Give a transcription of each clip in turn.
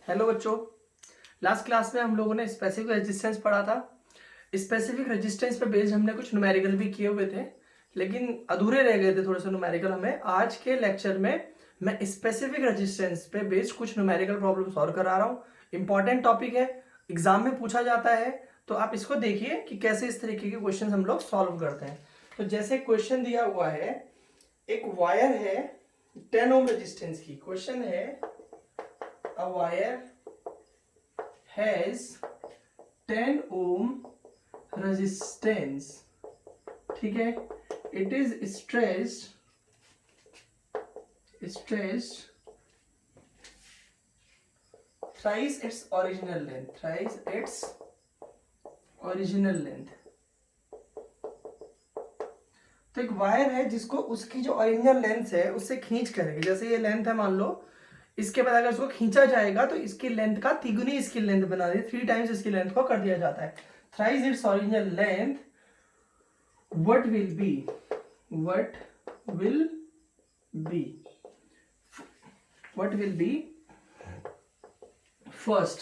Hello बच्चों, last class में हम लोगों ने स्पेसिफिक रेजिस्टेंस पढ़ा था। स्पेसिफिक रेजिस्टेंस पे बेस्ड हमने कुछ न्यूमेरिकल भी किए हुए थे, लेकिन अधूरे रह गए थे थोड़े से न्यूमेरिकल। हमें आज के लेक्चर में मैं स्पेसिफिक रेजिस्टेंस पे बेस्ड कुछ न्यूमेरिकल प्रॉब्लम सॉल्व करा रहा हूँ। इंपॉर्टेंट टॉपिक है, एग्जाम में पूछा जाता है, तो आप इसको देखिए कि कैसे इस तरीके के क्वेश्चन हम लोग सॉल्व करते हैं। तो जैसे क्वेश्चन दिया हुआ है, एक वायर है 10 ओम रेजिस्टेंस की। क्वेश्चन है a wire has 10 ohm resistance, ठीक है। it is stretched thrice its original length। तो एक वायर है जिसको उसकी जो ओरिजिनल लेंथ है उससे खींच करेंगे। जैसे ये लेंथ है, मान लो, इसके बाद अगर इसको खींचा जाएगा तो इसकी लेंथ का तिगुनी इसकी लेंथ बना दी, 3 टाइम्स इसकी लेंथ को कर दिया जाता है। Thrice it's original length, what will be first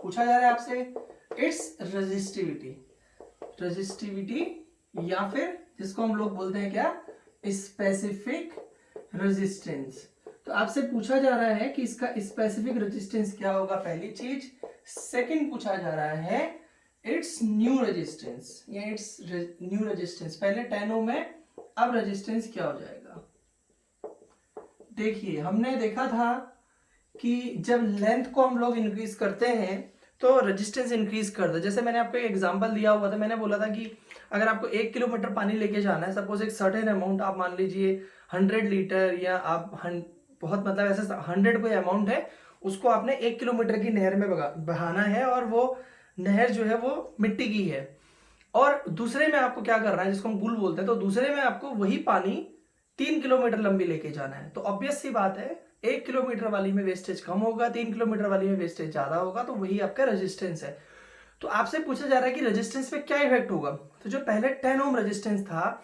पूछा जा रहा है आपसे इट्स रजिस्टिविटी या फिर जिसको हम लोग बोलते हैं क्या, स्पेसिफिक रेजिस्टेंस। तो आपसे पूछा जा रहा है कि इसका स्पेसिफिक रेजिस्टेंस क्या होगा, पहली चीज। सेकंड पूछा जा रहा है इट्स न्यू रेजिस्टेंस या इट्स न्यू रेजिस्टेंस। पहले 10 ओम है, अब रेजिस्टेंस क्या हो जाएगा। देखिए, हमने देखा था कि जब लेंथ को हम लोग इंक्रीज करते हैं तो रेजिस्टेंस इंक्रीज कर दो। जैसे मैंने आपको एक एग्जांपल दिया हुआ था, मैंने बोला था कि अगर आपको 1 किलोमीटर पानी लेके जाना है, सपोज एक सर्टेन अमाउंट, आप मान लीजिए 100 लीटर, या आप बहुत मतलब ऐसे 100 कोई अमाउंट है, उसको आपने 1 किलोमीटर की नहर में बहाना है, और वो नहर जो है वो मिट्टी की है। और दूसरे में आपको क्या करना है, जिसको हम गुल बोलते हैं, तो दूसरे में आपको वही पानी 3 किलोमीटर लंबी लेके जाना है। तो ऑब्वियस सी बात है, 1 किलोमीटर वाली में वेस्टेज कम होगा, 3 किलोमीटर वाली में वेस्टेज ज्यादा होगा, तो वही आपका रेजिस्टेंस है। तो आपसे पूछा जा रहा है कि रेजिस्टेंस पे क्या इफेक्ट होगा। तो जो पहले 10 ओम रेजिस्टेंस था,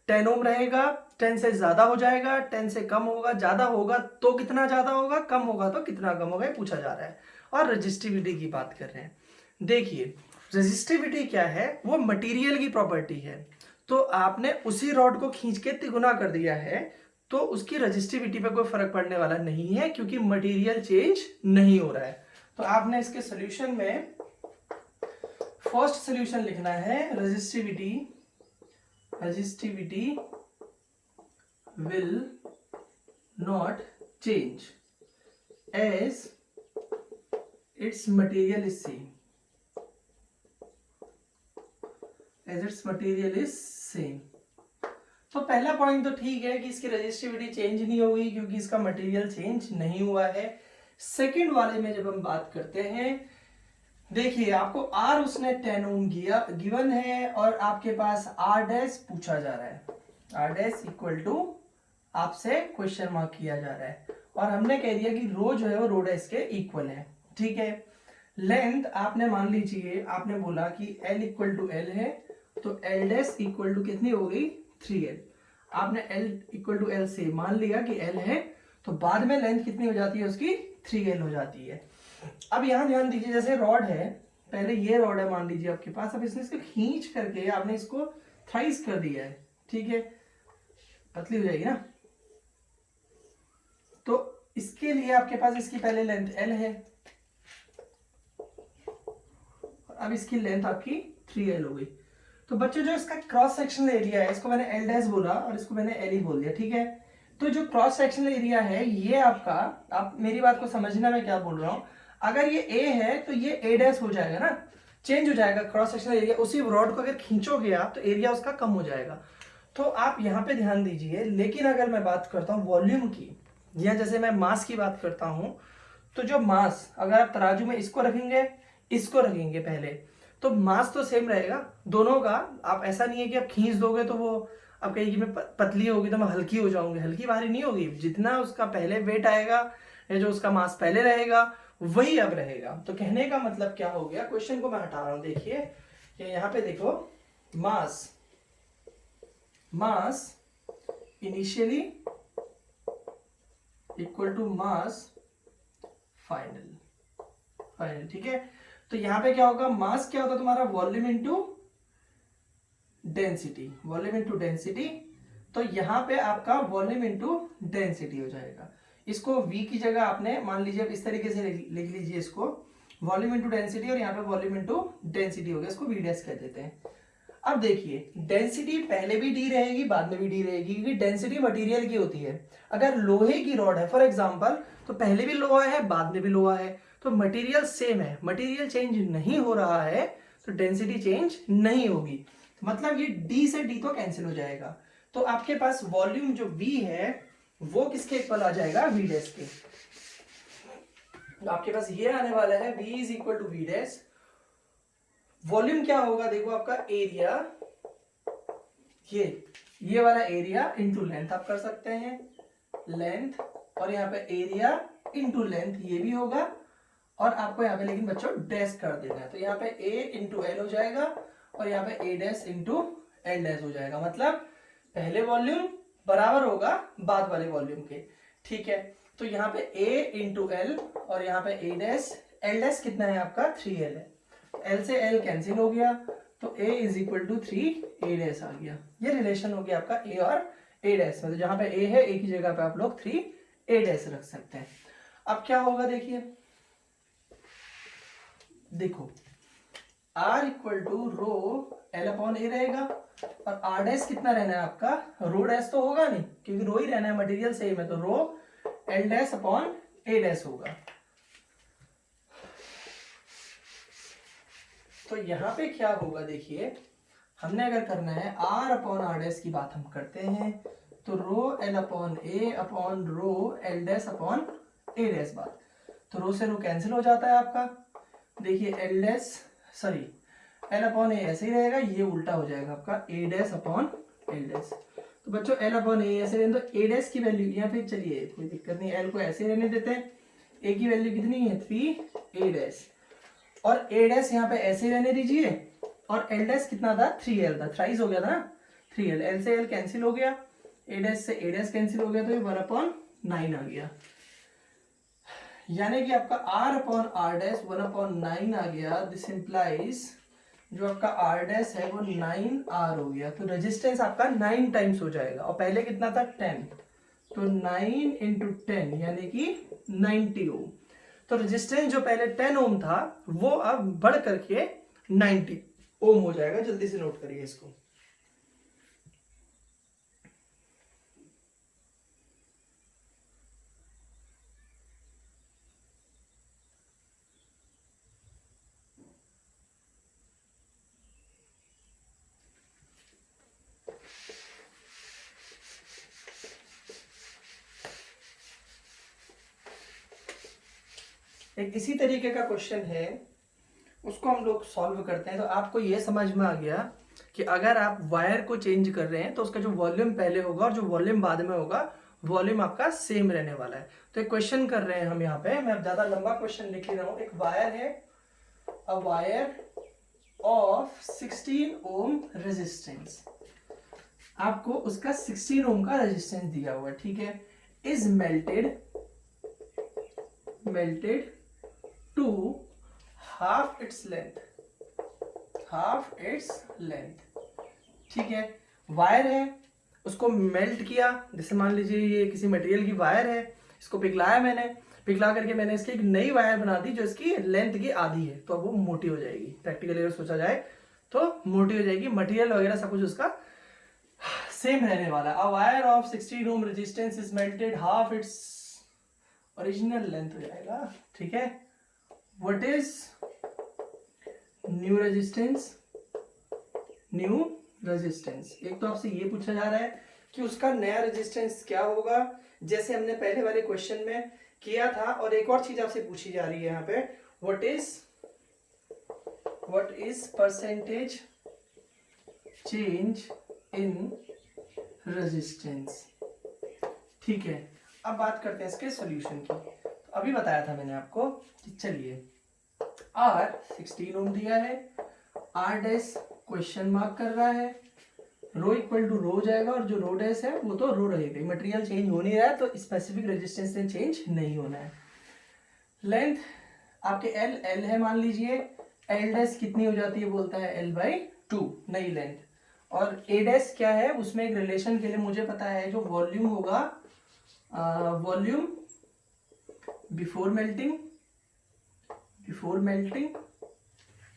10 ओम रहेगा, 10 से ज्यादा हो जाएगा, 10 से कम होगा, ज्यादा होगा तो कितना ज्यादा होगा, कम होगा तो कितना कम होगा, ये पूछा जा रहा है। और रेजिस्टिविटी की बात कर रहे हैं। देखिए, रेजिस्टिविटी क्या है, वो मटेरियल की प्रॉपर्टी है। तो आपने उसी रॉड को खींच के तिगुना कर दिया है, तो उसकी रेजिस्टिविटी पे कोई फर्क पड़ने वाला नहीं है, क्योंकि मटेरियल चेंज नहीं हो रहा है। तो आपने इसके सोल्यूशन में फर्स्ट सोल्यूशन लिखना है, resistivity will not change as its material is same, तो पहला पॉइंट तो ठीक है कि इसकी रेजिस्टिविटी चेंज नहीं होगी क्योंकि इसका मटेरियल चेंज नहीं हुआ है। सेकंड वाले में जब हम बात करते हैं, देखिए आपको आर उसने 10 ओम गिवन है, और आपके पास आर डैश पूछा जा रहा है। आर डैश इक्वल टू आपसे क्वेश्चन मार्क किया जा रहा है, और हमने कह दिया कि रो जो है वो रो डैश के इक्वल है, ठीक है। लेंथ आपने मान लीजिए, आपने बोला कि L इक्वल टू एल है, तो L डैश इक्वल टू कितनी हो गई, 3L। आपने L इक्वल टू एल से मान लिया कि L है, तो बाद में लेंथ कितनी हो जाती है उसकी, 3L हो जाती है। अब यहां ध्यान दीजिए, जैसे रॉड है, पहले ये रॉड है मान लीजिए आपके पास, अब इसने इसको खींच करके आपने इसको थ्राइस कर दिया है, ठीक है, पतली हो जाएगी ना। तो इसके लिए आपके पास इसकी पहले लेंथ L है, अब इसकी लेंथ आपकी 3L हो गई। तो बच्चों, जो इसका क्रॉस सेक्शनल एरिया है, इसको मैंने L डैश बोला और इसको मैंने L ही बोल दिया, ठीक है। तो जो क्रॉस सेक्शनल एरिया है ये आपका, आप मेरी बात को समझना मैं क्या बोल रहा हूं, अगर ये A है तो ये A डैश हो जाएगा ना, चेंज हो जाएगा क्रॉस सेक्शनल एरिया। उसी रॉड को अगर खींचोगे आप तो एरिया उसका कम हो जाएगा, तो आप यहाँ पे ध्यान दीजिए। लेकिन अगर मैं बात करता हूँ वॉल्यूम की, या जैसे मैं मास की बात करता हूँ, तो जो मास, अगर आप तराजू में इसको रखेंगे, इसको रखेंगे पहले, तो मास तो सेम रहेगा दोनों का। आप ऐसा नहीं है कि आप खींच दोगे तो वो अब कहेगी मैं पतली होगी तो मैं हल्की हो जाऊंगी, हल्की भारी नहीं होगी। जितना उसका पहले वेट आएगा या जो उसका मास पहले रहेगा वही अब रहेगा। तो कहने का मतलब क्या हो गया, क्वेश्चन को मैं हटा रहा हूं, देखिए यहाँ पे देखो, mass initially equal to mass final. Final, ठीक है। तो यहाँ पे क्या होगा, मास क्या होता है तुम्हारा, volume into density, volume into density. तो यहाँ पे आपका वॉल्यूम इनटू डेंसिटी हो जाएगा। इसको v की जगह आपने मान लीजिए इस तरीके से लिख लीजिए इसको, वॉल्यूम इनटू डेंसिटी, और यहाँ पे वॉल्यूम इनटू डेंसिटी हो गया, इसको v डैश कह देते हैं। अब देखिए डेंसिटी पहले भी डी रहेगी, बाद में भी डी रहेगी, क्योंकि डेंसिटी मटेरियल की होती है। अगर लोहे की रॉड है फॉर एग्जांपल, तो पहले भी लोहा है बाद में भी लोहा है, तो मटेरियल सेम है, मटेरियल चेंज नहीं हो रहा है, तो डेंसिटी चेंज नहीं होगी। मतलब ये डी से डी तो कैंसिल हो जाएगा। तो आपके पास वॉल्यूम जो v है वो किसके इक्वल आ जाएगा, v डैश के। तो आपके पास ये आने वाला है v is equal to v dash. Volume क्या होगा, देखो आपका एरिया, ये वाला एरिया इंटू लेंथ आप कर सकते हैं, लेंथ, और यहाँ पे एरिया इंटू लेंथ ये भी होगा, और आपको यहाँ पे लेकिन बच्चों डैश कर देना है। तो यहाँ पे a इंटू एल हो जाएगा, और यहाँ पे a dash into L dash हो जाएगा। मतलब पहले वॉल्यूम बराबर होगा बाद वाले वॉल्यूम के, ठीक है। तो यहाँ पे a इंटू एल, और यहाँ पे a डैश, एल डैश कितना है आपका 3l है, एल से एल कैंसिल हो गया, तो a is equal to 3a dash आ गया। ये रिलेशन हो गया आपका a और a डैश में। तो जहां पे a है, a की जगह पे आप लोग 3a डैश रख सकते हैं। अब क्या होगा देखिए, देखो r equal to rho L upon A रहेगा, और r डैश कितना रहना है आपका, रो डैश तो होगा नहीं क्योंकि रो ही रहना है, मटेरियल सेम है, तो rho L dash upon A dash होगा। तो यहाँ पे क्या होगा देखिए, हमने अगर करना है r अपॉन आर डैश की बात हम करते हैं, तो rho L upon A upon rho L dash upon A dash बात, तो रो से रो कैंसिल हो जाता है आपका। देखिए L dash, sorry L upon A ऐसे ही रहेगा, ये उल्टा हो जाएगा आपका A dash upon L dash. तो बच्चों एल अपॉन ए ऐसे रहने, तो ए डैश की वैल्यू यहाँ पे, चलिए कोई दिक्कत नहीं, एल को ऐसे रहने देते हैं, ए की वैल्यू कितनी है 3a डैश, और ए डैश यहाँ पे ऐसे रहने दीजिए, और एल डैश कितना था 3l था, थ्राइस हो गया था ना 3l, एल से एल कैंसिल हो गया, ए डैश से ए डैश कैंसिल हो गया, तो ये 1/9 आ गया। यानी कि आपका r अपॉन आर डैश 1/9 आ गया। दिस इंप्लाइज जो आपका r डैश है वो 9r हो गया, तो रेजिस्टेंस आपका 9 टाइम्स हो जाएगा, और पहले कितना था 10, तो 9 इंटू 10 यानी कि 90 ओम। तो रेजिस्टेंस जो पहले 10 ओम था वो अब बढ़ करके 90 ओम हो जाएगा। जल्दी से नोट करिए इसको। एक इसी तरीके का क्वेश्चन है, उसको हम लोग सॉल्व करते हैं। तो आपको ये समझ में आ गया कि अगर आप वायर को चेंज कर रहे हैं तो उसका जो वॉल्यूम पहले होगा और जो वॉल्यूम बाद में होगा, वॉल्यूम आपका सेम रहने वाला है। तो एक क्वेश्चन कर रहे हैं हम यहाँ पे, मैं ज्यादा लंबा क्वेश्चन लिख रहा हूँ। एक वायर है, a wire of 16 ohm resistance, आपको उसका 16 ओम का रेजिस्टेंस दिया हुआ है, ठीक है, is melted to half its length, ठीक है। वायर है, उसको मेल्ट किया, जैसे मान लीजिए ये किसी मटेरियल की वायर है, इसको पिघलाया मैंने, पिघला करके मैंने इसकी एक नई वायर बना दी जो इसकी लेंथ की आधी है, तो अब वो मोटी हो जाएगी। प्रैक्टिकली अगर सोचा जाए तो मोटी हो जाएगी, मटेरियल वगैरह सब कुछ उसका सेम रहने वाला है। A wire of 16 ohm resistance is melted half it's original length हो जाएगा, ठीक है। What is new resistance? एक तो आपसे ये पूछा जा रहा है कि उसका नया रेजिस्टेंस क्या होगा, जैसे हमने पहले वाले क्वेश्चन में किया था। और एक और चीज आपसे पूछी जा रही है यहाँ पे, what is percentage change in resistance, ठीक है। अब बात करते हैं इसके सॉल्यूशन की। तो अभी बताया था मैंने आपको कि चलिए R 16 ओम दिया है, R डैश क्वेश्चन मार्क कर रहा है, रो इक्वल टू रो जाएगा, और जो रो डैश है वो तो रो रहेगा, मटेरियल चेंज हो नहीं रहा है तो स्पेसिफिक रेजिस्टेंस में चेंज नहीं होना है। लेंथ आपके एल एल है मान लीजिए, एल डैश कितनी हो जाती है बोलता है L/2 नई लेंथ, और ए डैश क्या है उसमें एक रिलेशन के लिए मुझे पता है जो वॉल्यूम होगा, volume before melting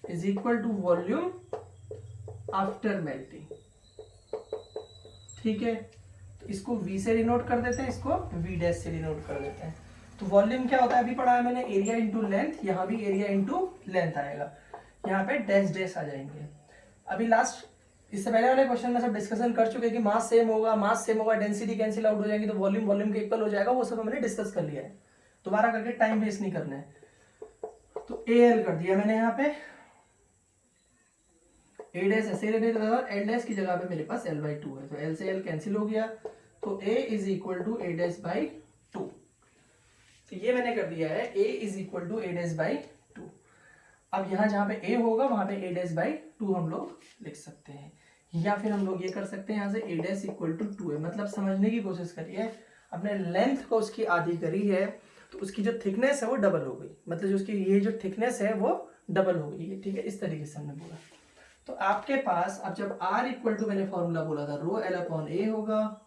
is equal to volume after melting. ठीक है, तो इसको V से डिनोट कर देते हैं, इसको V डैश से डिनोट कर देते हैं। तो वॉल्यूम क्या होता है अभी पढ़ा है मैंने, एरिया इंटू लेंथ, यहाँ भी एरिया इंटू लेंथ आएगा, यहाँ पे डैश डैश आ जाएंगे। अभी लास्ट इससे पहले वाले क्वेश्चन में सब डिस्कशन कर चुके हैं कि मास सेम होगा, डेंसिटी कैंसिल आउट हो जाएगी, तो वॉल्यूम के इक्वल हो जाएगा, वो सब हमने डिस्कस कर लिया है, दोबारा करके टाइम वेस्ट नहीं करना है। तो AL कर दिया मैंने यहाँ पे, A डैश ऐसे रहने लगा, L डैश की जगह पे मेरे पास L/2 है, तो L से L कैंसिल हो गया, तो A is equal to A dash by 2। तो ये मैंने कर दिया है, A is equal to A dash by 2। अब यहाँ जहाँ पे A होगा वहां पे A डैश बाई 2 हम लोग लिख सकते हैं, या फिर हम लोग ये कर सकते हैं यहाँ से A डैश इक्वल टू 2 है। मतलब समझने की कोशिश करिए, अपने लेंथ को उसकी आधी करी है तो उसकी जो थिकनेस है वो डबल हो गई, मतलब जो उसकी ये जो थिकनेस है वो डबल हो गई है। ठीक है, इस तरीके से हमने बोला। तो आपके पास अब जब R इक्वल टू मैंने फॉर्मूला बोला था रो L अपॉन A होगा,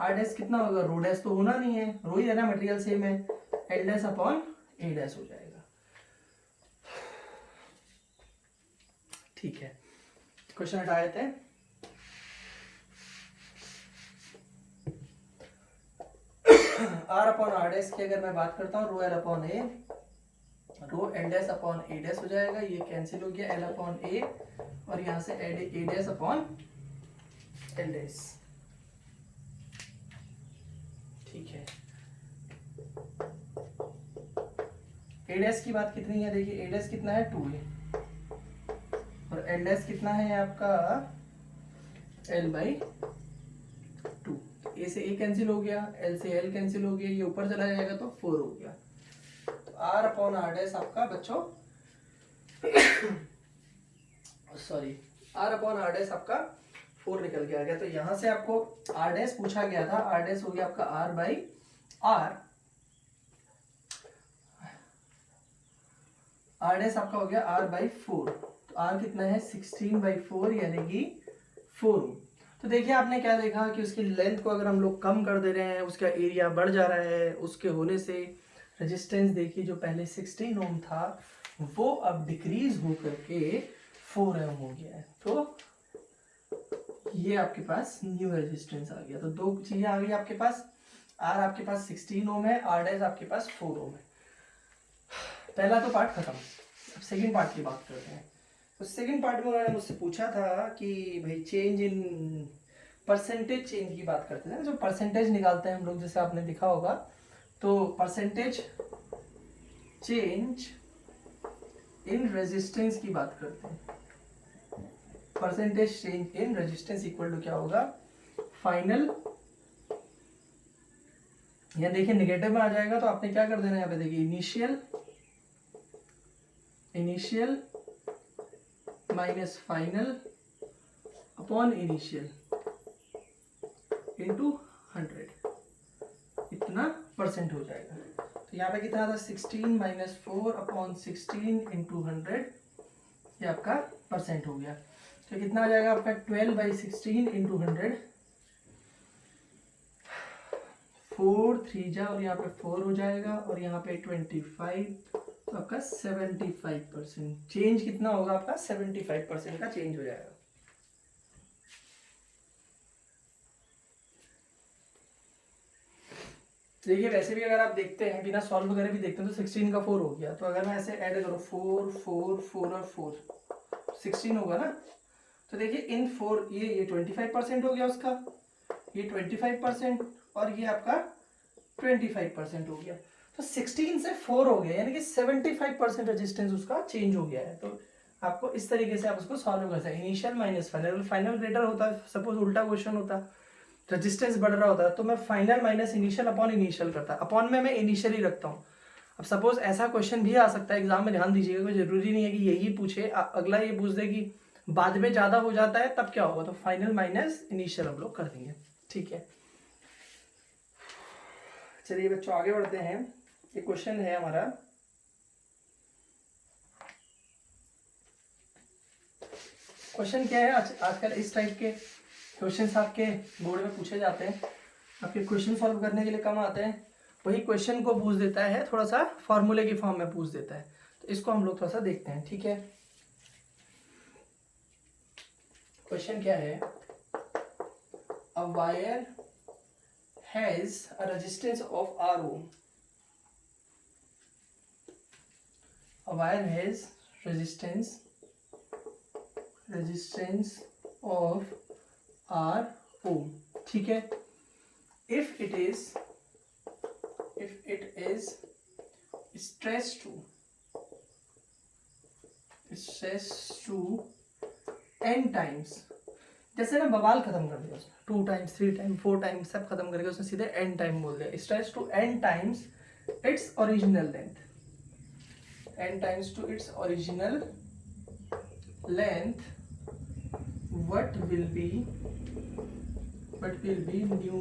R डैश कितना होगा, रो डैश तो होना नहीं है, रो ही रहना, मटेरियल सेम है, L dash upon A dash हो जाएगा। ठीक है, क्वेश्चन हटा देते हैं। R अपॉन R डैश की अगर मैं बात करता हूँ, rho L upon A, rho L dash upon A dash हो जाएगा, ये कैंसिल हो गया, L अपॉन A, और यहाँ से A dash upon L dash. ठीक है, A डैश की बात कितनी है, देखिए A डैश कितना है 2A, और L डैश कितना है आपका L/2। A से A कैंसिल हो गया, L से L कैंसिल हो गया, ये ऊपर चला जाएगा तो 4 हो गया। तो R अपॉन R डैश आपका बच्चों sorry, R upon R dash आपका 4 निकल के आ गया। तो यहां से आपको R डैश पूछा गया था, R डैश हो गया आपका R/R, R डैश आपका हो गया R/4। तो R कितना है 16/4 यानी कि 4। तो देखिए आपने क्या देखा कि उसकी लेंथ को अगर हम लोग कम कर दे रहे हैं, उसका एरिया बढ़ जा रहा है, उसके होने से रेजिस्टेंस देखिए जो पहले 16 ओम था वो अब डिक्रीज हो करके 4 ओम हो गया है। तो ये आपके पास न्यू रेजिस्टेंस आ गया। तो दो चीजें आ गई आपके पास, R आपके पास 16 ओम है, R डैश आपके पास 4 ओम है। पहला तो पार्ट खत्म, अब सेकंड पार्ट की बात करते हैं। तो सेकंड पार्ट में उन्होंने मुझसे पूछा था कि भाई चेंज इन परसेंटेज चेंज की बात करते हैं, जो परसेंटेज निकालते हैं हम लोग, जैसे आपने देखा होगा, तो परसेंटेज चेंज इन रेजिस्टेंस की बात करते हैं। Percentage change in resistance equal to क्या होगा, फाइनल, या देखिए नेगेटिव में आ जाएगा तो आपने क्या कर देना है, यहाँ पे देखिए initial minus final upon initial into 100, इतना परसेंट हो जाएगा। तो यहाँ पे कितना था 16 माइनस 4 अपॉन 16 इंटू 100, ये आपका परसेंट हो गया। तो कितना आ जाएगा आपका 12/16 इंटू 100, 4 3 जा, और यहाँ पे 4 हो जाएगा, और यहाँ पे 25, तो आपका 75%। चेंज कितना होगा आपका 75% का चेंज हो जाएगा। देखिए वैसे भी अगर आप देखते हैं बिना सॉल्व वगैरह भी देखते हैं तो 16 का 4 हो गया। तो अगर मैं ऐसे ऐड करूँ 4 4 4 और 4 16 होगा ना, तो देखिए इन 4 ये 25% हो गया उसका, ये 25%, और ये आपका 25% हो गया। तो 16 से 4 हो गया, यानी कि 75% रेजिस्टेंस उसका चेंज हो गया है। तो आपको इस तरीके से आप उसको सॉल्व कर सकते हैं, initial minus final, final greater होता है, सपोज उल्टा क्वेश्चन होता, रेजिस्टेंस बढ़ रहा होता है तो मैं final minus initial upon initial करता, अपॉन में मैं इनिशियल ही रखता हूँ। अब सपोज ऐसा क्वेश्चन भी आ सकता है एग्जाम में, ध्यान दीजिएगा, कोई जरूरी नहीं है कि यही पूछे, अगला ये पूछ दे कि बाद में ज्यादा हो जाता है तब क्या होगा, तो फाइनल माइनस इनिशियल हम लोग कर देंगे। ठीक है, चलिए बच्चों आगे बढ़ते हैं। ये क्वेश्चन है हमारा क्वेश्चन क्या है, आजकल इस टाइप के क्वेश्चंस आपके बोर्ड में पूछे जाते हैं, आपके क्वेश्चन सॉल्व करने के लिए कम आते हैं, वही क्वेश्चन को पूछ देता है, थोड़ा सा फॉर्मूले की फॉर्म में पूछ देता है। तो इसको हम लोग थोड़ा सा देखते हैं, ठीक है। क्वेश्चन क्या है, a wire has a resistance of R ohm, a wire has resistance of R ohm, ठीक है। if it is stressed to n times, जैसे ना बवाल खत्म कर दिया उसने, 2 टाइम्स 3 टाइम 4 टाइम्स सब खत्म करके उसने सीधे n टाइम बोल दिया, stress to n times its original length, n times to its original length, what will be new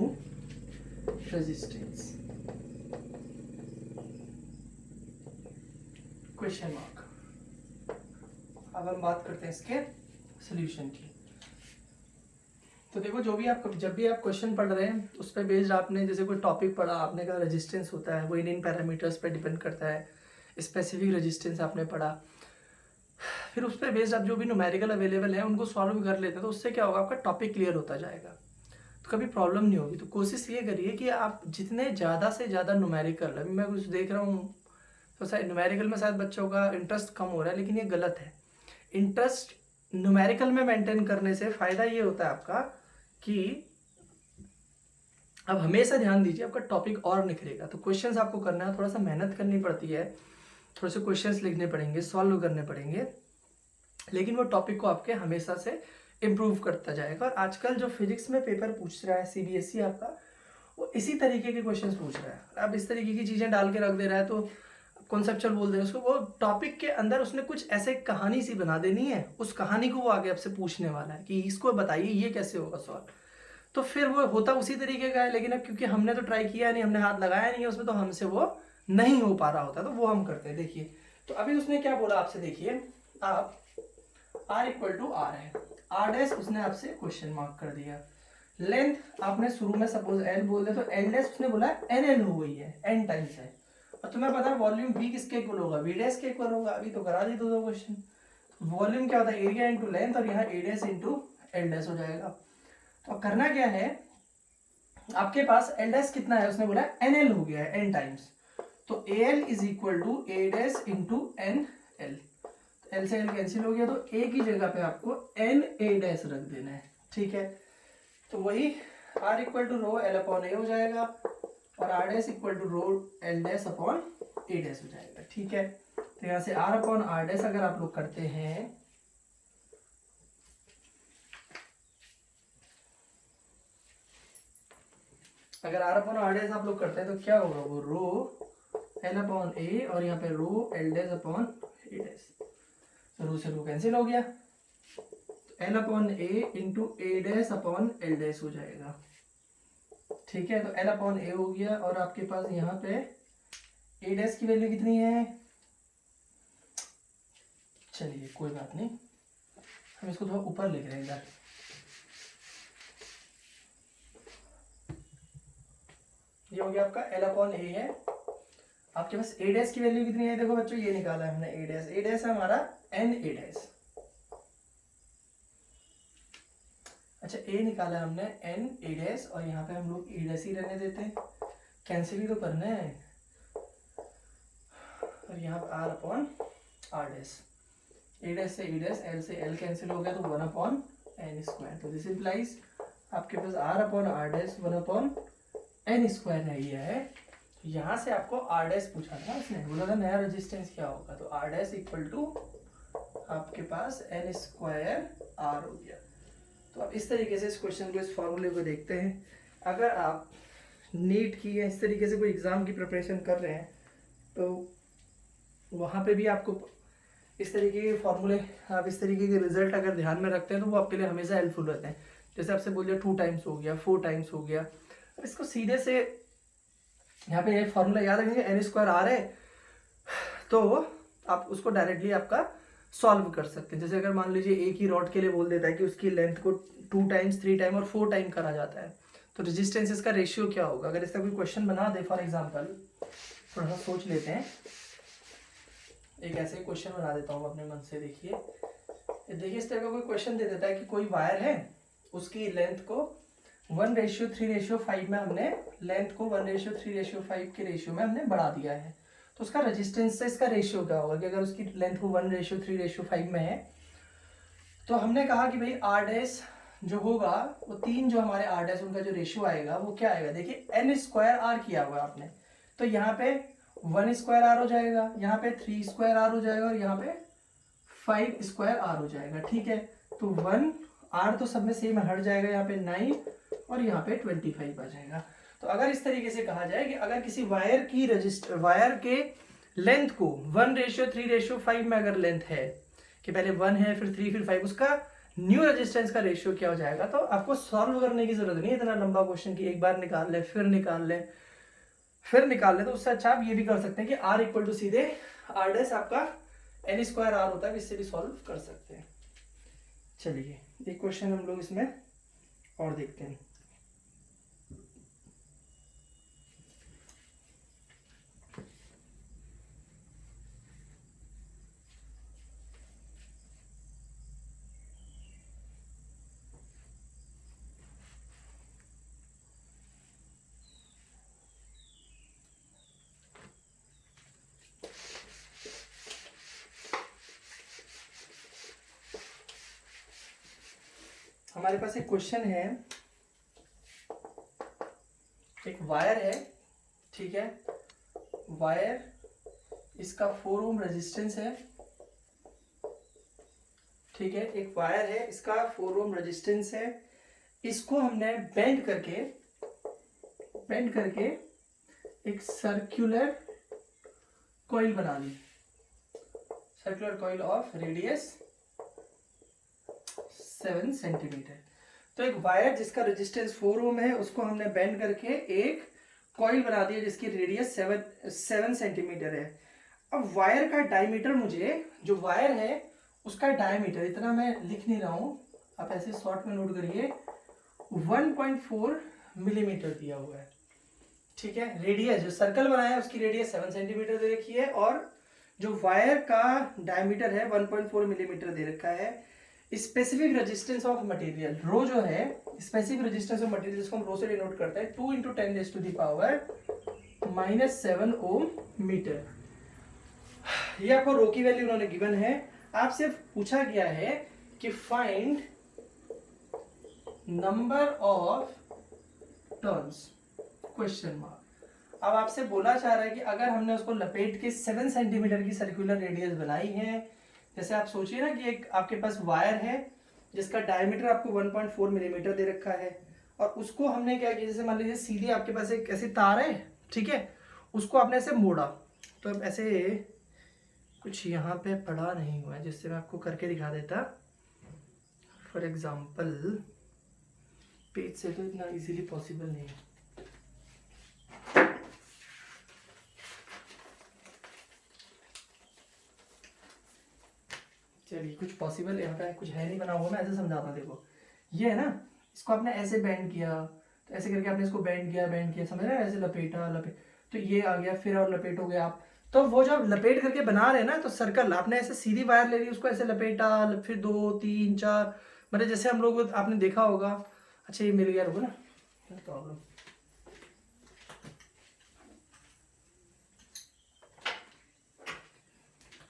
resistance, question mark. अब हम बात करते हैं इसके सॉल्यूशन की। तो देखो, जो भी आप जब भी आप क्वेश्चन पढ़ रहे हैं उस पर बेस्ड आपने जैसे कोई टॉपिक पढ़ा, आपने कहा रेजिस्टेंस होता है वो इन पैरामीटर्स पे डिपेंड करता है, स्पेसिफिक रेजिस्टेंस आपने पढ़ा, फिर उस पर बेस्ड आप जो भी न्यूमेरिकल अवेलेबल है उनको सॉल्व कर लेते हैं, तो उससे क्या होगा, आपका टॉपिक क्लियर होता जाएगा, तो कभी प्रॉब्लम नहीं होगी। तो कोशिश ये करिए कि आप जितने ज़्यादा से ज़्यादा न्यूमेरिकल, अभी मैं कुछ देख रहा हूँ तो शायद न्यूमेरिकल में शायद बच्चों का इंटरेस्ट कम हो रहा है, लेकिन ये गलत है। इंटरेस्ट न्यूमेरिकल में मेंटेन करने से फ़ायदा ये होता है आपका कि अब हमेशा ध्यान दीजिए, आपका टॉपिक और निखरेगा। तो क्वेश्चंस आपको करना है, थोड़ा सा मेहनत करनी पड़ती है, थोड़े से क्वेश्चंस लिखने पड़ेंगे, सॉल्व करने पड़ेंगे, लेकिन वो टॉपिक को आपके हमेशा से इम्प्रूव करता जाएगा। और आजकल जो फिजिक्स में पेपर पूछ रहा है CBSE आपका, वो इसी तरीके के क्वेश्चंस पूछ रहा है। अब इस तरीके की चीज़ें डाल के रख दे रहा है, तो कॉन्सेप्चुअल बोल दे रहे हैं उसको, वो टॉपिक के अंदर उसने कुछ ऐसे कहानी सी बना देनी है, उस कहानी को वो आगे आपसे पूछने वाला है कि इसको बताइए ये कैसे होगा सॉल्व। तो फिर वो होता उसी तरीके का है, लेकिन अब क्योंकि हमने तो ट्राई किया नहीं, हमने हाथ लगाया नहीं है उसमें, तो हमसे वो नहीं हो पा रहा होता, तो वो हम करते हैं। देखिए, तो अभी उसने क्या बोला आपसे, देखिए आप r इक्वल टू r है, r डैश उसने आपसे क्वेश्चन मार्क कर दिया, लेंथ आपने शुरू में सपोज l बोल दे, तो l डैश उसने बोला nl हो गई है, n टाइम्स है, और तुम्हें पता है वॉल्यूम v किसके इक्वल होगा, v डैश के इक्वल होगा। अभी तो करा दी दो क्वेश्चन, वॉल्यूम क्या होता है, एरिया इंटू लेंथ, और यहाँ a dash into l dash हो जाएगा। तो करना क्या है, आपके पास l डैश कितना है, उसने बोला nl हो गया है n टाइम्स, तो al is equal to a dash into nl, L से एल कैंसिल हो गया, तो ए की जगह पे आपको एन ए डैश रख देना है, ठीक है। तो वही R equal to rho L upon A हो जाएगा, और R dash equal to rho L dash upon A dash हो जाएगा, ठीक है। तो यहाँ से आर अपॉन आर डैश अगर आप लोग करते हैं, अगर आर अपॉन आर डैश आप लोग करते हैं तो क्या होगा, वो रो एल अपॉन ए, और यहाँ पे रो L dash upon A dash, तो रो से रो कैंसिल हो गया, एल अपॉन ए इंटू ए डैश अपॉन एल डैश हो जाएगा, ठीक है। तो एल अपॉन ए हो गया, और आपके पास यहाँ पे ए डैश की वैल्यू कितनी है, चलिए कोई बात नहीं, हम इसको थोड़ा ऊपर लिख रहे हैं इधर, ये हो गया आपका एल अपॉन ए है। आपके पास ए डैश की वैल्यू कितनी है, देखो बच्चों ये निकाला है हमने, ए डैश है हमारा एन ए डैश, अच्छा ए निकाला हमने एन ए डैश, और यहाँ पे हम लोग ए डैश ही रहने देते हैं, कैंसिल ही तो करना है, और यहाँ पे R upon R dash, A dash से ए डैश, एल से एल कैंसिल हो गया, तो 1 अपॉन एन स्क्वायर, तो दिस इम्प्लाइज आपके पास R upon R dash 1 upon N square रह गया है। तो यहाँ से आपको आर डैश पूछा था उसने, बोला था नया रेजिस्टेंस क्या होगा, तो आर डैश इक्वल टू आपके पास एन स्क्वायर आर हो गया। तो आप इस तरीके से इस क्वेश्चन को, इस फॉर्मूले को देखते हैं। अगर आप नीट की या इस तरीके से कोई एग्ज़ाम की प्रिपरेशन कर रहे हैं तो वहाँ पे भी आपको इस तरीके के फॉर्मूले, आप इस तरीके के रिजल्ट अगर ध्यान में रखते हैं तो वो आपके लिए हमेशा हेल्पफुल रहते हैं। जैसे आपसे बोल दिया 2 टाइम्स हो गया, 4 टाइम्स हो गया, इसको सीधे से यहाँ पे ये फॉर्मूला याद रखेंगे, एन स्क्वायर आर है, तो आप उसको डायरेक्टली आपका सॉल्व कर सकते हैं। जैसे अगर मान लीजिए एक ही रॉड के लिए बोल देता है कि उसकी लेंथ को 2 टाइम्स 3 टाइम और 4 टाइम करा जाता है, तो रेजिस्टेंस का रेशियो क्या होगा। अगर इसका कोई क्वेश्चन बना दे फॉर एग्जांपल, थोड़ा सा सोच लेते हैं, एक ऐसे क्वेश्चन बना देता हूँ अपने मन से। देखिए इस तरह का कोई क्वेश्चन दे देता है कि कोई वायर है, उसकी लेंथ को 1:3:5 में हमने लेंथ को 1:3:5 के रेशियो में हमने बढ़ा दिया है, तो उसका रेजिस्टेंस से इसका रेशियो क्या होगा कि अगर उसकी लेंथ को 1:3:5 में है, तो हमने कहा कि भाई आर डैश जो होगा वो 3 जो हमारे आर डैश उनका जो रेशियो आएगा वो क्या आएगा। देखिए n² किया हुआ आपने, तो यहाँ पे 1² हो जाएगा, यहाँ पे 3² हो जाएगा और यहाँ पे 5² हो जाएगा। ठीक है, तो 1 R तो सब में सेम हट जाएगा, यहाँ पे 9 और यहाँ पे 25 आ जाएगा। तो अगर इस तरीके से कहा जाए कि अगर किसी वायर के लेंथ को 1:3:5 में अगर लेंथ है कि पहले 1 है फिर 3 फिर 5, उसका न्यू रेजिस्टेंस का रेशियो क्या हो जाएगा। तो आपको सॉल्व करने की जरूरत नहीं है इतना लंबा क्वेश्चन की एक बार निकाल ले फिर निकाल ले फिर निकाल ले, तो उससे अच्छा आप ये भी कर सकते हैं कि R इक्वल टू सीधे R डैश आपका n² होता है, इससे भी सॉल्व कर सकते हैं। चलिए एक क्वेश्चन हम लोग इसमें और देखते हैं। हमारे पास एक क्वेश्चन है, एक वायर है, ठीक है, वायर, इसका 4 ओम रेजिस्टेंस है, ठीक है, एक वायर है, इसका 4 ओम रेजिस्टेंस है, इसको हमने बेंड करके एक सर्कुलर कॉइल बना ली, circular coil of radius 7 centimetre. तो एक वायर जिसका रेजिस्टेंस 4 ओम है उसको हमने बेंड करके एक कॉइल बना दिया जिसकी रेडियस 7 सेंटीमीटर है। अब वायर का डायमीटर, मुझे जो वायर है उसका डायमीटर, इतना मैं लिख नहीं रहा हूं, आप ऐसे शॉर्ट में नोट करिए, 1.4 मिलीमीटर दिया हुआ है। ठीक है, रेडियस जो सर्कल बनाया है उसकी रेडियस 7 सेंटीमीटर दे रखी है और जो वायर का डायमीटर है 1.4 मिलीमीटर दे रखा है। स्पेसिफिक रेजिस्टेंस ऑफ मटेरियल, रो जो है स्पेसिफिक रेजिस्टेंस ऑफ मटेरियल, जिसको हम रो से डिनोट करते हैं 2 × 10⁻⁻7 ओम मीटर। ये आपको रो की वैल्यू उन्होंने गिवन है। आपसे पूछा गया है कि find number of turns question mark. अब आपसे बोला चाह रहा है कि अगर हमने उसको लपेट के 7 सेंटीमीटर की सर्कुलर रेडियस बनाई है, जैसे आप सोचिए ना कि एक आपके पास वायर है जिसका डायमीटर आपको 1.4 मिलीमीटर दे रखा है और उसको हमने क्या किया, जैसे मान लीजिए सीधे आपके पास एक ऐसी तार है, ठीक है, उसको आपने ऐसे मोड़ा, तो अब ऐसे कुछ यहाँ पे पड़ा नहीं हुआ है जिससे मैं आपको करके दिखा देता। फॉर एग्जाम्पल पेज से तो इतना इजीली पॉसिबल नहीं है। चलिए कुछ पॉसिबल यहाँ पे कुछ है नहीं बना हुआ, मैं ऐसे समझाता हूँ। देखो ये है ना, इसको आपने ऐसे बेंड किया, तो ऐसे करके आपने इसको बेंड किया समझ रहे हैं, ऐसे लपेटा तो ये आ गया, फिर और लपेटोगे आप, तो वो जब लपेट करके बना रहे हैं ना, तो सर्कल आपने ऐसे सीधी वायर ले ली, उसको ऐसे लपेटा, फिर 2 3 4, मतलब जैसे हम लोग आपने देखा होगा। अच्छा ये मिल गया, रुको ना, प्रॉब्लम।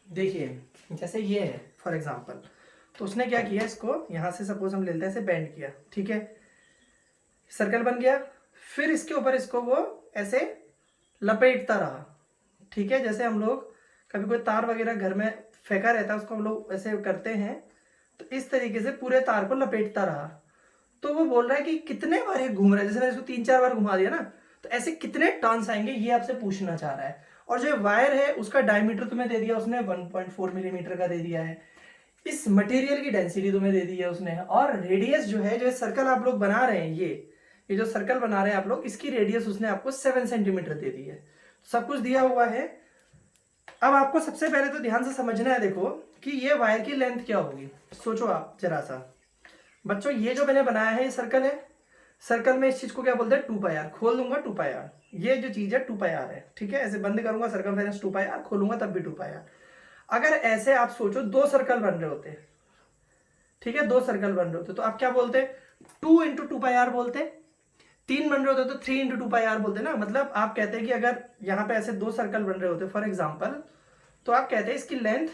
देखिए जैसे ये है फॉर एग्जांपल, तो उसने क्या किया, इसको यहाँ से सपोज हम लेते हैं, ऐसे बेंड किया, ठीक है, सर्कल बन गया, फिर इसके ऊपर इसको वो ऐसे लपेटता रहा, ठीक है, जैसे हम लोग कभी कोई तार वगैरह घर में फेंका रहता है उसको हम लोग ऐसे करते हैं, तो इस तरीके से पूरे तार को लपेटता रहा। तो वो बोल रहा है कि कितने बार ये घूम रहा है, जैसे मैंने इसको 3 4 बार घुमा दिया ना, तो ऐसे कितने टर्न्स आएंगे ये आपसे पूछना चाह रहा है। और जो वायर है उसका डायमीटर तुम्हें दे दिया उसने 1.4 मिलीमीटर का दे दिया है, इस मटेरियल की डेंसिटी तुम्हें दे दी है उसने, और रेडियस जो है, जो सर्कल आप लोग बना रहे हैं, ये जो सर्कल बना रहे हैं आप लोग, इसकी रेडियस उसने आपको 7 सेंटीमीटर दे दी है। सब कुछ दिया हुआ है। अब आपको सबसे पहले तो ध्यान से समझना है, देखो कि ये वायर की लेंथ क्या होगी। सोचो आप जरा सा बच्चों, ये जो मैंने बनाया है ये सर्कल है, सर्कल में इस चीज को क्या बोलते हैं 2πr, खोल दूंगा 2πr, ये जो चीज है 2πr है, ठीक है। ऐसे बंद करूंगा सर्कमफेरेंस 2πr, खोलूंगा तब भी 2πr। अगर ऐसे आप सोचो दो सर्कल बन रहे होते, ठीक है, दो सर्कल बन रहे होते तो आप क्या बोलते, 2 × 2πr बोलते। तीन बन रहे होते तो 3 × 2πr बोलते ना। मतलब आप कहते हैं कि अगर यहाँ पे ऐसे दो सर्कल बन रहे होते फॉर एग्जाम्पल, तो आप कहते हैं इसकी लेंथ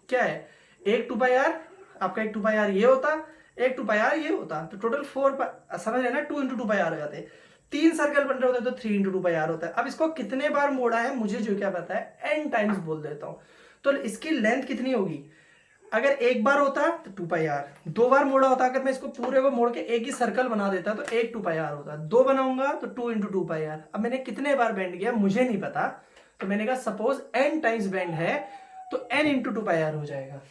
क्या है, एक 2πr, आपका एक 2πr ये होता, एक 2πr ये होता, तो टोटल 4, समझ रहे ना, 2 × 2πr हो जाते। तीन सर्कल बन रहे होते तो 3 × 2πr होता है। अब इसको कितने बार मोड़ा है मुझे जो क्या पता है, n टाइम्स बोल देता हूं। तो इसकी लेंथ कितनी होगी, अगर एक बार होता तो 2πr, दो बार मोड़ा होता, अगर मैं इसको पूरे को मोड़ के एक ही सर्कल बना देता तो एक 2πr होता, दो बनाऊंगा तो 2 × 2πr। अब मैंने कितने बार बेंड किया मुझे नहीं पता, तो मैंने कहा सपोज n टाइम्स बेंड है तो n × 2πr हो जाएगा,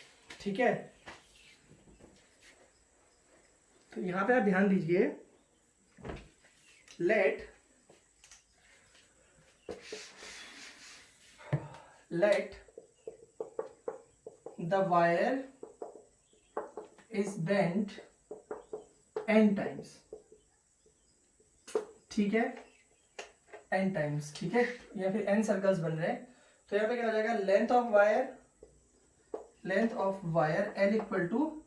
ठीक है। तो यहां पे आप ध्यान दीजिए, late the wire is bent n times, ठीक है, n टाइम्स, ठीक है, या फिर n सर्कल्स बन रहे हैं। तो यहाँ पे क्या हो जाएगा, length of wire L equal to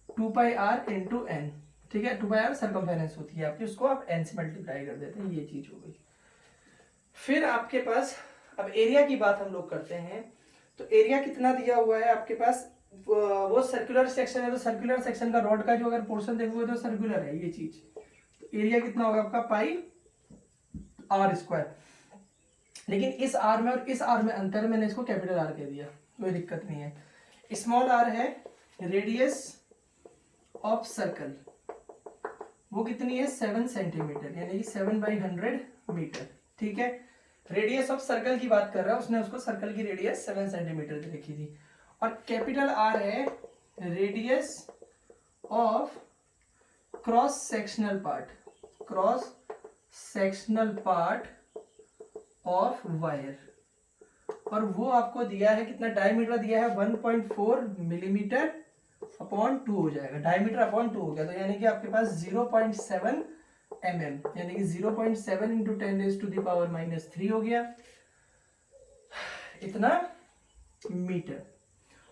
2πr × n, ठीक है। 2πr सर्कमफेरेंस होती है आपकी, उसको आप n से मल्टीप्लाई कर देते हैं, ये चीज हो गई। फिर आपके पास अब एरिया की बात हम लोग करते हैं। तो एरिया कितना दिया हुआ है आपके पास, वो सर्कुलर सेक्शन है, तो सर्कुलर सेक्शन का रॉड का जो अगर पोर्शन देखोगे तो सर्कुलर है ये चीज। तो एरिया कितना होगा आपका πr²। लेकिन इस r में और इस r में अंतर, मैंने इसको कैपिटल R कह दिया, कोई दिक्कत नहीं है। स्मॉल r है रेडियस ऑफ सर्कल, वो कितनी है 7 सेंटीमीटर, यानी कि 7/100 मीटर, ठीक है। रेडियस ऑफ सर्कल की बात कर रहा है, उसने उसको सर्कल की रेडियस 7 सेंटीमीटर की लिखी थी। और कैपिटल R है radius of cross sectional part of wire, और वो आपको दिया है कितना, डायमीटर दिया है 1.4 मिलीमीटर अपॉन 2 हो जाएगा, डायमीटर अपॉन 2 हो गया, तो यानी कि आपके पास 0.7 mm, यानी कि 0.7 × 10⁻³ हो गया, इतना मीटर।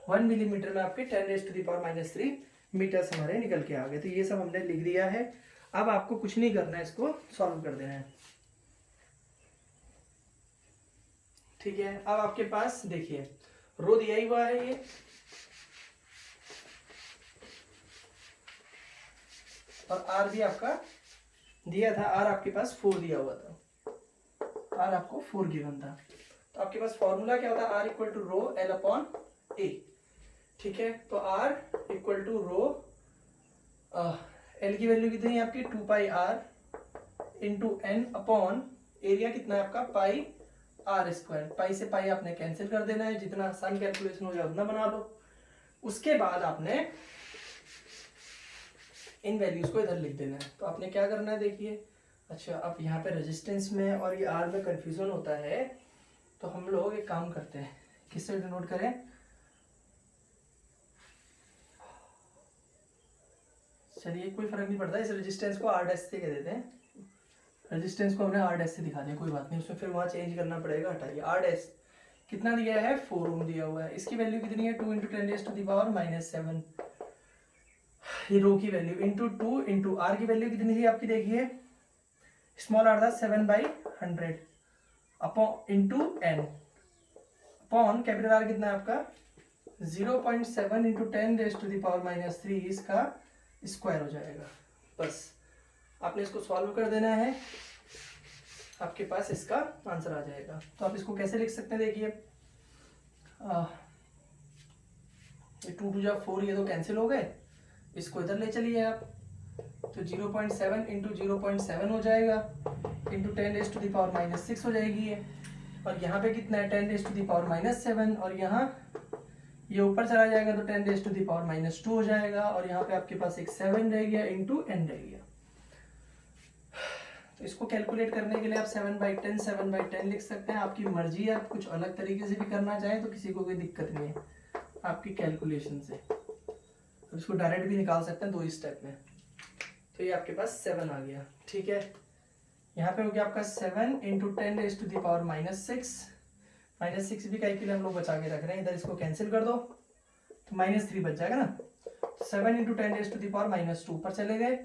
1 मिलीमीटर में आपके 10⁻³ मीटर हमारे निकल के आ गए। तो ये सब हमने लिख दिया है। अब आपको कुछ नहीं करना है, इसको सॉल्व कर देना है, ठीक है। अब आपके पास देखिए रो दिया ही हुआ है ये, और आर भी आपका दिया था, आर आपके पास 4 दिया हुआ था, आर आपको 4 गिवन था। तो आपके पास फॉर्मूला क्या होता है, R equal to rho L upon A, ठीक है। तो R equal to rho, L की वैल्यू कितनी है आपकी 2πr × n अपॉन एरिया कितना है आपका πr²। पाई से पाई आपने कैंसिल कर देना है, जितना आसान कैलकुलेशन हो जाए उतना बना लो। उसके बाद आपने इन वैल्यूज को इधर लिख देना है। तो आपने क्या करना है देखिए, अच्छा अब यहाँ पे रेजिस्टेंस में और ये आर में कंफ्यूजन होता है, तो हम लोग एक काम करते हैं, किससे डिनोट करें, चलिए कोई फर्क नहीं पड़ता, इस रेजिस्टेंस को r' से कह देते हैं, रेजिस्टेंस को हमने r' से दिखा दिया, कोई बात नहीं, उसमें फिर वहां चेंज करना पड़ेगा, हटाइए। r' कितना दिया है 4 ओम दिया हुआ है, इसकी वैल्यू कितनी है 2 × 10⁻⁻7, ये रो की वैल्यू इंटू 2 इंटू आर की वैल्यू कितनी थी आपकी देखिए, स्मॉल आर था 7/100 upon into n upon capital R कितना है आपका 0.7 × 10⁻³ इसका स्क्वायर हो जाएगा। बस आपने इसको सॉल्व कर देना है, आपके पास इसका आंसर आ जाएगा। तो आप इसको कैसे लिख सकते हैं देखिए, ये 2 × 4 ये तो कैंसिल हो गए, इसको इधर ले चलिए आप, तो 0.7 × 0.7 हो जाएगा इंटू 10⁻⁻6 हो जाएगी ये, और यहाँ पे कितना है 10⁻⁻7, और यहाँ ये ऊपर चला जाएगा तो 10⁻⁻2 हो जाएगा, और यहाँ पे आपके पास एक 7 रह गया इंटू n रह गया। तो इसको कैलकुलेट करने के लिए आप 7/10 लिख सकते हैं, आपकी मर्जी है, आप कुछ अलग तरीके से भी करना चाहें तो किसी को कोई दिक्कत नहीं है। आपकी कैलकुलेशन से। अब इसको डायरेक्ट भी निकाल सकते हैं 2 स्टेप में। तो ये आपके पास 7 आ गया, ठीक है। यहाँ पे हो गया आपका 7 into 10 raise to the power -6 भी कई के लिए हम लोग बचा के रख रहे हैं, इधर इसको कैंसिल कर दो तो -3 बच जाएगा ना। 7 into 10 raise to the power -2 पर चले गए,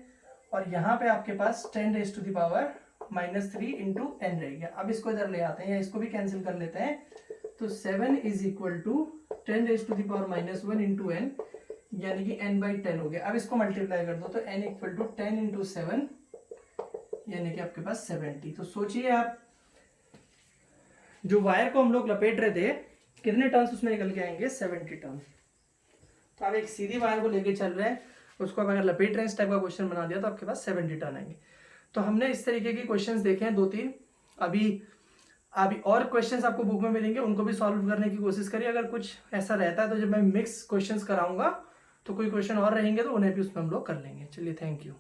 और यहाँ पे आपके पास 10 raise to the power -3 into n रह गया। अब इसको इधर ले आते हैं या इसको भी कैंसिल कर लेते हैं, तो 7 is equal to 10 raise to the power -1 into n, यानी कि n/10 हो गया। अब इसको मल्टीप्लाई कर दो तो n इक्वल टू 10 इंटू 7, यानी कि आपके पास 70। तो सोचिए आप, जो वायर को हम लोग लपेट रहे थे, कितने टर्न्स उसमें निकल के आएंगे? 70 टर्न। तो आप एक सीधी वायर को लेके चल रहे हैं, उसको अगर लपेट रहे हैं, इस टाइप का क्वेश्चन बना दिया तो आपके पास 70 टर्न आएंगे। तो हमने इस तरीके के क्वेश्चंस देखे हैं 2-3। अभी और क्वेश्चंस आपको बुक में मिलेंगे, उनको भी सॉल्व करने की कोशिश करिए। अगर कुछ ऐसा रहता है तो जब मैं मिक्स क्वेश्चंस कराऊंगा तो कोई क्वेश्चन और रहेंगे तो उन्हें भी उसमें हम लोग कर लेंगे। चलिए, थैंक यू।